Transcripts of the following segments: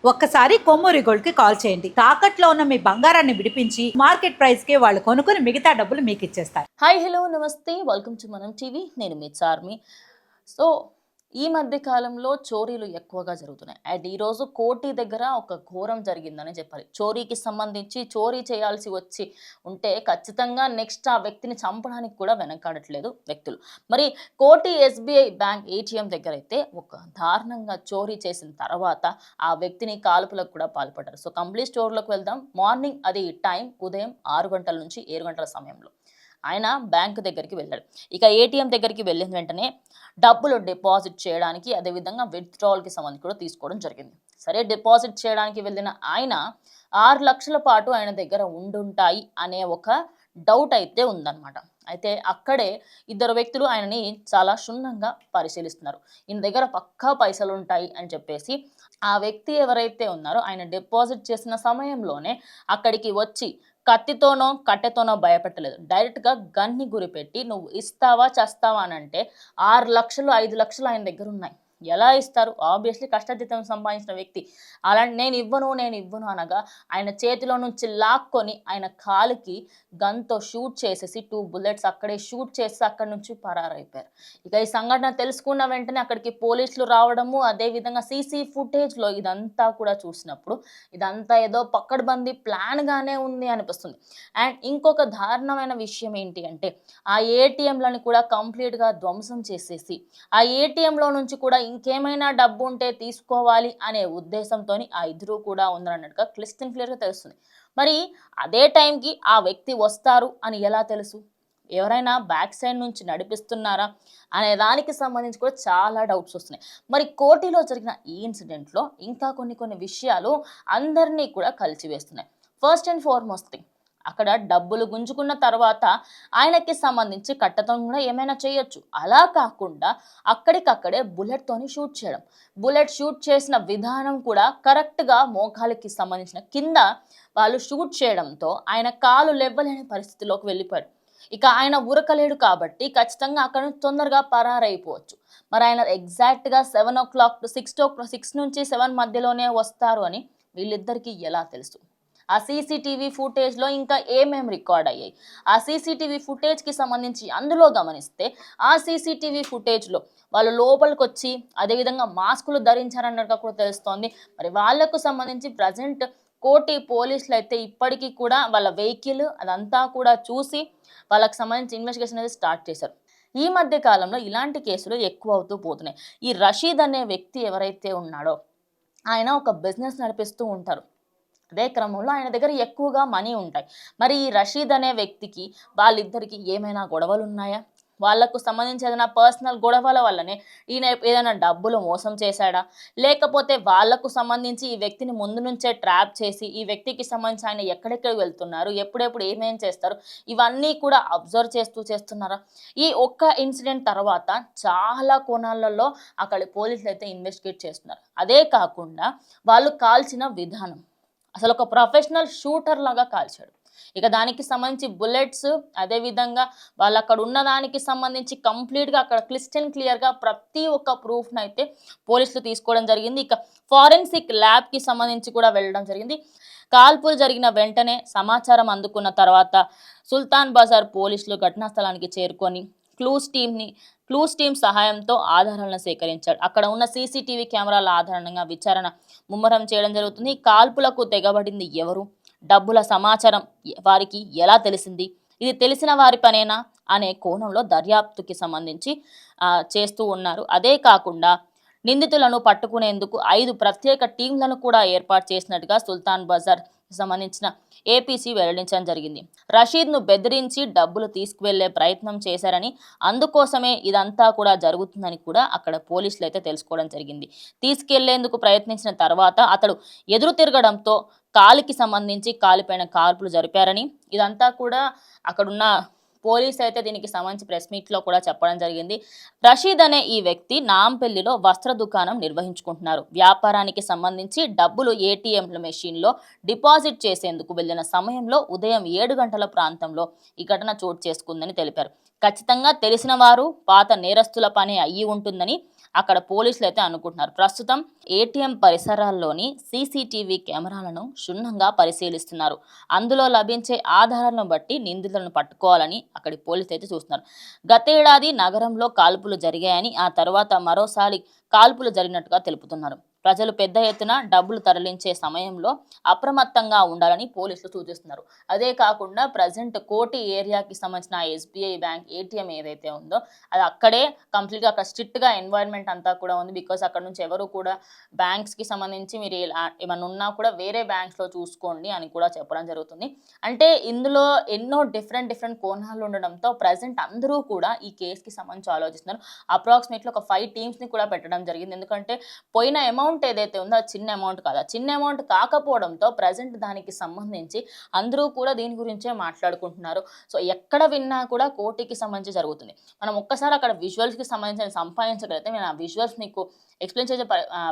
ఒక్కసారి కొమ్మూరి గోల్డ్ కి కాల్ చేయండి. తాకట్లో ఉన్న మీ బంగారాన్ని విడిపించి మార్కెట్ ప్రైస్ కి వాళ్ళు కొనుక్కుని మిగతా డబ్బులు మీకు ఇచ్చేస్తారు. హాయ్ హలో నమస్తే వెల్కమ్ టు మనం టీవీ. నేను మీ చార్మి. సో ఈ మధ్య కాలంలో చోరీలు ఎక్కువగా జరుగుతున్నాయి. అండ్ ఈరోజు కోటి దగ్గర ఒక ఘోరం జరిగిందని చెప్పాలి. చోరీకి సంబంధించి చోరీ చేయాల్సి వచ్చి ఉంటే ఖచ్చితంగా నెక్స్ట్ ఆ వ్యక్తిని చంపడానికి కూడా వెనకాడట్లేదు వ్యక్తులు. మరి కోటి ఎస్బీఐ బ్యాంక్ ఏటీఎం దగ్గర అయితే ఒక దారుణంగా చోరీ చేసిన తర్వాత ఆ వ్యక్తిని కాల్పులకు కూడా పాల్పడ్డారు. సో కంప్లీట్ స్టోర్లోకి వెళ్దాం. మార్నింగ్ అది టైం ఉదయం 6 గంటల నుంచి 7 గంటల సమయంలో ఆయన బ్యాంక్ దగ్గరికి వెళ్ళాడు. ఇక ఏటీఎం దగ్గరికి వెళ్ళిన వెంటనే డబ్బులు డిపాజిట్ చేయడానికి, అదేవిధంగా విత్డ్రావల్కి సంబంధించి కూడా తీసుకోవడం జరిగింది. సరే, డిపాజిట్ చేయడానికి వెళ్ళిన ఆయన 6 లక్షల పాటు ఆయన దగ్గర ఉండుంటాయి అనే ఒక డౌట్ అయితే ఉందన్నమాట. అయితే అక్కడే ఇద్దరు వ్యక్తులు ఆయనని చాలా క్షుణ్ణంగా పరిశీలిస్తున్నారు. ఈయన దగ్గర పక్కా పైసలు ఉంటాయి అని చెప్పేసి ఆ వ్యక్తి ఎవరైతే ఉన్నారో ఆయన డిపాజిట్ చేసిన సమయంలోనే అక్కడికి వచ్చి కత్తితోనో కట్టెతోనో భయపెట్టలేదు. డైరెక్ట్గా గన్ని గురిపెట్టి నువ్వు ఇస్తావా చస్తావా అని అంటే 6 లక్షలు 5 లక్షలు ఆయన దగ్గర ఉన్నాయి. ఎలా ఇస్తారు? ఆబ్వియస్లీ కష్టజీతం సంపాదించిన వ్యక్తి అలాంటి నేను ఇవ్వను అనగా ఆయన చేతిలో నుంచి లాక్కొని ఆయన కాలికి గన్తో షూట్ చేసేసి 2 బుల్లెట్స్ అక్కడే షూట్ చేసి అక్కడి నుంచి పరారైపోయారు. ఇక ఈ సంఘటన తెలుసుకున్న వెంటనే అక్కడికి పోలీసులు రావడము, అదేవిధంగా సీసీ ఫుటేజ్లో ఇదంతా కూడా చూసినప్పుడు ఇదంతా ఏదో పక్కడబందీ ప్లాన్గానే ఉంది అనిపిస్తుంది. అండ్ ఇంకొక దారుణమైన విషయం ఏంటి అంటే ఆ ఏటీఎంలను కూడా కంప్లీట్గా ధ్వంసం చేసేసి ఆ ఏటీఎంలో నుంచి కూడా ఇంకేమైనా డబ్బు ఉంటే తీసుకోవాలి అనే ఉద్దేశంతో ఆ ఇద్దరు కూడా ఉందన్నట్టుగా క్లియర్గా తెలుస్తుంది. మరి అదే టైంకి ఆ వ్యక్తి వస్తారు అని ఎలా తెలుసు? ఎవరైనా బ్యాక్ సైడ్ నుంచి నడిపిస్తున్నారా అనే దానికి సంబంధించి కూడా చాలా డౌట్స్ వస్తున్నాయి. మరి కోటిలో జరిగిన ఈ ఇన్సిడెంట్లో ఇంకా కొన్ని విషయాలు అందరినీ కూడా కలిచివేస్తున్నాయి. ఫస్ట్ అండ్ ఫార్మోస్ట్ థింగ్, అక్కడ డబ్బులు గుంజుకున్న తర్వాత ఆయనకి సంబంధించి కట్టతో కూడా ఏమైనా చేయొచ్చు. అలా కాకుండా అక్కడికక్కడే బుల్లెట్తోని షూట్ చేయడం, బుల్లెట్ షూట్ చేసిన విధానం కూడా కరెక్ట్గా మోకాలికి సంబంధించిన కింద వాళ్ళు షూట్ చేయడంతో ఆయన కాలు లేవలేని పరిస్థితిలోకి వెళ్ళిపోయాడు. ఇక ఆయన ఉరకలేడు కాబట్టి ఖచ్చితంగా అక్కడ నుంచి తొందరగా పరారైపోవచ్చు. మరి ఆయన ఎగ్జాక్ట్గా 7 to 6 నుంచి 7 మధ్యలోనే వస్తారు అని వీళ్ళిద్దరికీ ఎలా తెలుసు? ఆ సీసీటీవీ ఫుటేజ్లో ఇంకా ఏమేమి రికార్డ్ అయ్యాయి? ఆ సీసీటీవీ ఫుటేజ్కి సంబంధించి అందులో గమనిస్తే ఆ సీసీటీవీ ఫుటేజ్లో వాళ్ళు లోపలికి వచ్చి అదేవిధంగా మాస్కులు ధరించారన్నట్టుగా కూడా తెలుస్తోంది. మరి వాళ్లకు సంబంధించి ప్రజెంట్ కోటి పోలీసులు అయితే ఇప్పటికీ కూడా వాళ్ళ వెహికల్ అదంతా కూడా చూసి వాళ్ళకి సంబంధించి ఇన్వెస్టిగేషన్ అనేది స్టార్ట్ చేశారు. ఈ మధ్య కాలంలో ఇలాంటి కేసులు ఎక్కువ అవుతూ పోతున్నాయి. ఈ రషీద్ అనే వ్యక్తి ఎవరైతే ఉన్నాడో ఆయన ఒక బిజినెస్ నడిపిస్తూ ఉంటారు. అదే క్రమంలో ఆయన దగ్గర ఎక్కువగా మనీ ఉంటాయి. మరి ఈ రషీద్ అనే వ్యక్తికి వాళ్ళిద్దరికి ఏమైనా గొడవలు ఉన్నాయా? వాళ్లకు సంబంధించి ఏదైనా పర్సనల్ గొడవల వల్లనే ఈయన ఏదైనా డబ్బులు మోసం చేశాడా? లేకపోతే వాళ్లకు సంబంధించి ఈ వ్యక్తిని ముందు నుంచే ట్రాప్ చేసి ఈ వ్యక్తికి సంబంధించి ఆయన ఎక్కడెక్కడ వెళ్తున్నారు, ఎప్పుడెప్పుడు ఏమేం చేస్తారు, ఇవన్నీ కూడా అబ్జర్వ్ చేస్తున్నారా? ఈ ఒక్క ఇన్సిడెంట్ తర్వాత చాలా కోణాలలో అక్కడ పోలీసులు అయితే ఇన్వెస్టిగేట్ చేస్తున్నారు. అదే కాకుండా వాళ్ళు కాల్చిన విధానం, అసలు ఒక ప్రొఫెషనల్ షూటర్ లాగా కాల్చాడు. ఇక దానికి సంబంధించి బుల్లెట్స్, అదేవిధంగా వాళ్ళు అక్కడ ఉన్న దానికి సంబంధించి కంప్లీట్గా అక్కడ క్లియర్గా ప్రతి ఒక్క ప్రూఫ్ను అయితే పోలీసులు తీసుకోవడం జరిగింది. ఇక ఫారెన్సిక్ ల్యాబ్కి సంబంధించి కూడా వెళ్ళడం జరిగింది. కాల్పులు జరిగిన వెంటనే సమాచారం అందుకున్న తర్వాత సుల్తాన్ బజార్ పోలీసులు ఘటనా స్థలానికి చేరుకొని క్లూస్ టీమ్ సహాయంతో ఆధారాలను సేకరించాడు. అక్కడ ఉన్న సీసీటీవీ కెమెరాల ఆధారంగా విచారణ ముమ్మరం చేయడం జరుగుతుంది. కాల్పులకు తెగబడింది ఎవరు? డబ్బుల సమాచారం వారికి ఎలా తెలిసింది? ఇది తెలిసిన వారి పనేనా అనే కోణంలో దర్యాప్తుకి సంబంధించి చేస్తూ ఉన్నారు. అదే కాకుండా నిందితులను పట్టుకునేందుకు 5 ప్రత్యేక టీంలను కూడా ఏర్పాటు చేసినట్టుగా సుల్తాన్ బజార్ సంబంధించిన ఏపీసీ వెల్లడించడం జరిగింది. రషీద్ను బెదిరించి డబ్బులు తీసుకువెళ్లే ప్రయత్నం చేశారని, అందుకోసమే ఇదంతా కూడా జరుగుతుందని కూడా అక్కడ పోలీసులు అయితే తెలుసుకోవడం జరిగింది. తీసుకెళ్లేందుకు ప్రయత్నించిన తర్వాత అతడు ఎదురు తిరగడంతో కాలికి సంబంధించి కాలిపైన కాల్పులు జరిపారని, ఇదంతా కూడా అక్కడున్న పోలీస్ అయితే దీనికి సంబంధించి ప్రెస్ మీట్లో కూడా చెప్పడం జరిగింది. రషీద్ అనే ఈ వ్యక్తి నాంపల్లిలో వస్త్ర దుకాణం నిర్వహించుకుంటున్నారు. వ్యాపారానికి సంబంధించి డబ్బులు ఏటీఎంల మెషిన్లో డిపాజిట్ చేసేందుకు వెళ్లిన సమయంలో ఉదయం 7 గంటల ప్రాంతంలో ఈ ఘటన చోటు చేసుకుందని తెలిపారు. ఖచ్చితంగా తెలిసిన వారు పాత నేరస్తుల పని అయ్యి ఉంటుందని, అక్కడ పోలీసులు అయితే అనుకుంటున్నారు. ప్రస్తుతం ఏటీఎం పరిసరాల్లోని సీసీటీవీ కెమెరాలను క్షుణ్ణంగా పరిశీలిస్తున్నారు. అందులో లభించే ఆధారాలను బట్టి నిందితులను పట్టుకోవాలని అక్కడి పోలీసులు అయితే చూస్తున్నారు. గతేడాది నగరంలో కాల్పులు జరిగాయని, ఆ తర్వాత మరోసారి కాల్పులు జరిగినట్టుగా తెలుపుతున్నారు. ప్రజలు పెద్ద ఎత్తున డబ్బులు తరలించే సమయంలో అప్రమత్తంగా ఉండాలని పోలీసులు సూచిస్తున్నారు. అదే కాకుండా ప్రజెంట్ కోటి ఏరియాకి సంబంధించిన ఎస్బీఐ బ్యాంక్ ఏటీఎం ఏదైతే ఉందో అది అక్కడే కంప్లీట్గా అక్కడ స్ట్రిక్ట్గా ఎన్వైర్న్మెంట్ అంతా కూడా ఉంది. బికాస్ అక్కడ నుంచి ఎవరు కూడా బ్యాంక్స్కి సంబంధించి మీరు ఏమైనా ఉన్నా కూడా వేరే బ్యాంక్స్లో చూసుకోండి అని కూడా చెప్పడం జరుగుతుంది. అంటే ఇందులో ఎన్నో డిఫరెంట్ కోణాలు ఉండడంతో ప్రజెంట్ అందరూ కూడా ఈ కేసుకి సంబంధించి ఆలోచిస్తున్నారు. అప్రాక్సిమేట్లీ ఒక 5 టీమ్స్ని కూడా పెట్టడం జరిగింది. ఎందుకంటే పోయిన అమౌంట్ ఏదైతే ఉందో అది చిన్న అమౌంట్ కాదు. చిన్న అమౌంట్ కాకపోవడంతో ప్రజెంట్ దానికి సంబంధించి అందరూ కూడా దీని గురించే మాట్లాడుకుంటున్నారు. సో ఎక్కడ విన్నా కూడా కోటికి సంబంధించి జరుగుతుంది. మనం ఒక్కసారి అక్కడ విజువల్స్కి సంబంధించిన సంపాదించగలిగితే నేను ఆ విజువల్స్ మీకు ఎక్స్ప్లెయిన్ చేసే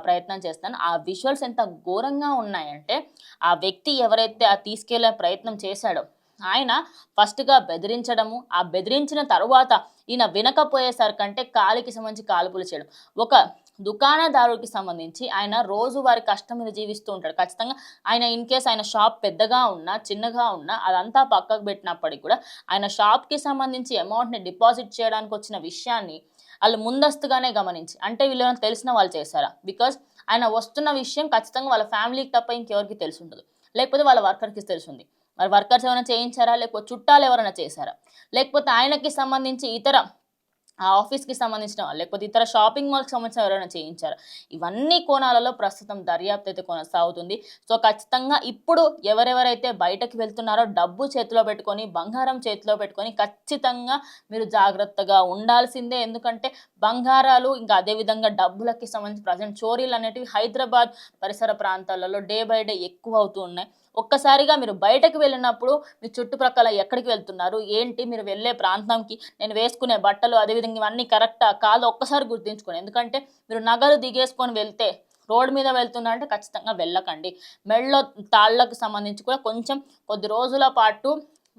ప్రయత్నం చేస్తాను. ఆ విజువల్స్ ఎంత ఘోరంగా ఉన్నాయంటే ఆ వ్యక్తి ఎవరైతే ఆ తీసుకెళ్లే ప్రయత్నం చేశాడో ఆయన ఫస్ట్‌గా బెదిరించడము, ఆ బెదిరించిన తరువాత ఈయన వినకపోయేసరికంటే కాలికి సంబంధించి కాల్పులు చేయడం. ఒక దుకాణదారుడికి సంబంధించి ఆయన రోజువారీ కష్టం మీద జీవిస్తూ ఉంటాడు. ఖచ్చితంగా ఆయన ఇన్‌కేస్ ఆయన షాప్ పెద్దగా ఉన్నా, చిన్నగా ఉన్నా అదంతా పక్కకు పెట్టినప్పటికి కూడా ఆయన షాప్‌కి సంబంధించి అమౌంట్‌ని డిపాజిట్ చేయడానికి వచ్చిన విషయాన్ని ఆళ్ళు ముందస్తుగానే గమనించి అంటే వీళ్ళేమైనా తెలిసిన వాళ్ళు చేశారా? బికాజ్ ఆయన వస్తున్న విషయం ఖచ్చితంగా వాళ్ళ ఫ్యామిలీకి తప్ప ఇంకెవరికీ తెలిసుండదు. లేకపోతే వాళ్ళ వర్కర్‌కి తెలిసుంది. మరి వర్కర్స్ ఏమైనా చేయించారా? లేకపోతే చుట్టాలు ఎవరైనా చేశారా? లేకపోతే ఆయనకి సంబంధించి ఇతర ఆ ఆఫీస్‌కి సంబంధించిన వాళ్ళు, లేకపోతే ఇతర షాపింగ్ మాల్‌కి సంబంధించిన ఎవరైనా చేయించారా? ఇవన్నీ కోణాలలో ప్రస్తుతం దర్యాప్తు అయితే కొనసాగుతుంది. సో, ఖచ్చితంగా ఇప్పుడు ఎవరెవరైతే బయటకి వెళ్తున్నారో డబ్బు చేతిలో పెట్టుకొని, బంగారం చేతిలో పెట్టుకొని ఖచ్చితంగా మీరు జాగ్రత్తగా ఉండాల్సిందే. ఎందుకంటే బంగారాలు ఇంకా అదేవిధంగా డబ్బులకి సంబంధించి ప్రజెంట్ చోరీలు అనేటివి హైదరాబాద్ పరిసర ప్రాంతాలలో డే బై డే ఎక్కువ అవుతూ ఉన్నాయి. ఒక్కసారిగా మీరు బయటకు వెళ్ళినప్పుడు మీ చుట్టుప్రక్కల ఎక్కడికి వెళ్తున్నారు? ఏంటి? మీరు వెళ్ళే ప్రాంతంకి నేను వేసుకునే బట్టలు అదేవిధంగా ఇవన్నీ కరెక్టా? కాదో ఒక్కసారి గుర్తుంచుకోండి. ఎందుకంటే మీరు నగలు దిగేసుకొని వెళ్తే రోడ్ మీద వెళ్తున్నా అంటే ఖచ్చితంగా వెళ్ళకండి. మెడలో తాళ్ళకు సంబంధించి కూడా కొంచెం కొద్ది రోజుల పాటు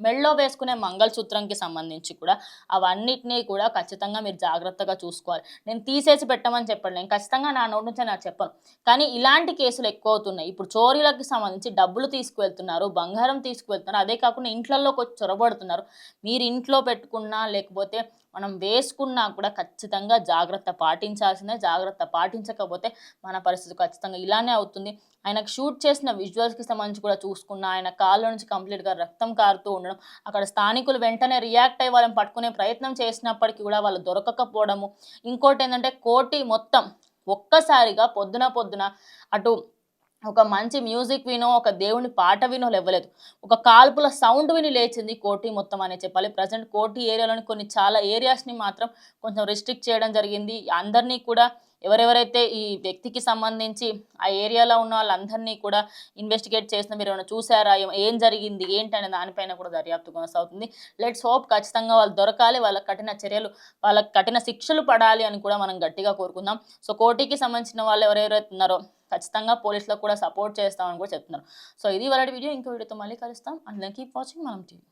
మెడలో వేసుకునే మంగళసూత్రంకి సంబంధించి కూడా అవన్నిటినీ కూడా ఖచ్చితంగా మీరు జాగ్రత్తగా చూసుకోవాలి. నేను తీసేసి పెట్టమని చెప్పను. నేను ఖచ్చితంగా నా నోటి నుంచే నాకు చెప్పను. కానీ ఇలాంటి కేసులు ఎక్కువ అవుతున్నాయి. ఇప్పుడు చోరీలకు సంబంధించి డబ్బులు తీసుకువెళ్తున్నారు, బంగారం తీసుకువెళ్తున్నారు. అదే కాకుండా ఇంట్లల్లోకి వచ్చి చొరబడుతున్నారు. మీరు ఇంట్లో పెట్టుకున్నా లేకపోతే మనం వేసుకున్నా కూడా ఖచ్చితంగా జాగ్రత్త పాటించాల్సిందే. జాగ్రత్త పాటించకపోతే మన పరిస్థితి ఖచ్చితంగా ఇలానే అవుతుంది. ఆయనకు షూట్ చేసిన విజువల్స్‌కి సంబంధించి కూడా చూసుకున్నా ఆయన కాళ్ళ నుంచి కంప్లీట్‌గా రక్తం కారుతూ ఉండడం, అక్కడ స్థానికులు వెంటనే రియాక్ట్ అయ్యి వాళ్ళని పట్టుకునే ప్రయత్నం చేసినప్పటికీ కూడా వాళ్ళు దొరకకపోవడము. ఇంకోటేందంటే కోటి మొత్తం ఒక్కసారిగా పొద్దున అటు ఒక మంచి మ్యూజిక్ వినో, ఒక దేవుని పాట వినో లెవ్వలేదు. ఒక కాల్పుల సౌండ్ విని లేచింది కోటి మొత్తం అనే చెప్పాలి. ప్రెజెంట్ కోటి ఏరియాలోని కొన్ని చాలా ఏరియాస్‌ని మాత్రం కొంచెం రిస్ట్రిక్ట్ చేయడం జరిగింది. అందరినీ కూడా ఎవరెవరైతే ఈ వ్యక్తికి సంబంధించి ఆ ఏరియాలో ఉన్న వాళ్ళందరినీ కూడా ఇన్వెస్టిగేట్ చేసిన మీరేమైనా చూసారా? ఏం జరిగింది? ఏంటనే దానిపైన కూడా దర్యాప్తు కొనసాగుతుంది. లెట్స్ హోప్ ఖచ్చితంగా వాళ్ళు దొరకాలి. వాళ్ళకి కఠిన చర్యలు, వాళ్ళకి కఠిన శిక్షలు పడాలి అని కూడా మనం గట్టిగా కోరుకుందాం. సో, కోటికి సంబంధించిన వాళ్ళు ఎవరెవరైతే ఉన్నారో ఖచ్చితంగా పోలీసులకు కూడా సపోర్ట్ చేస్తామని కూడా చెప్తున్నారు. సో, ఇది ఇవాళటి వీడియో. ఇంకో వీడియోతో మళ్ళీ కలుస్తాం. అండ్ కీప్ వాచింగ్ మనం టీవీ.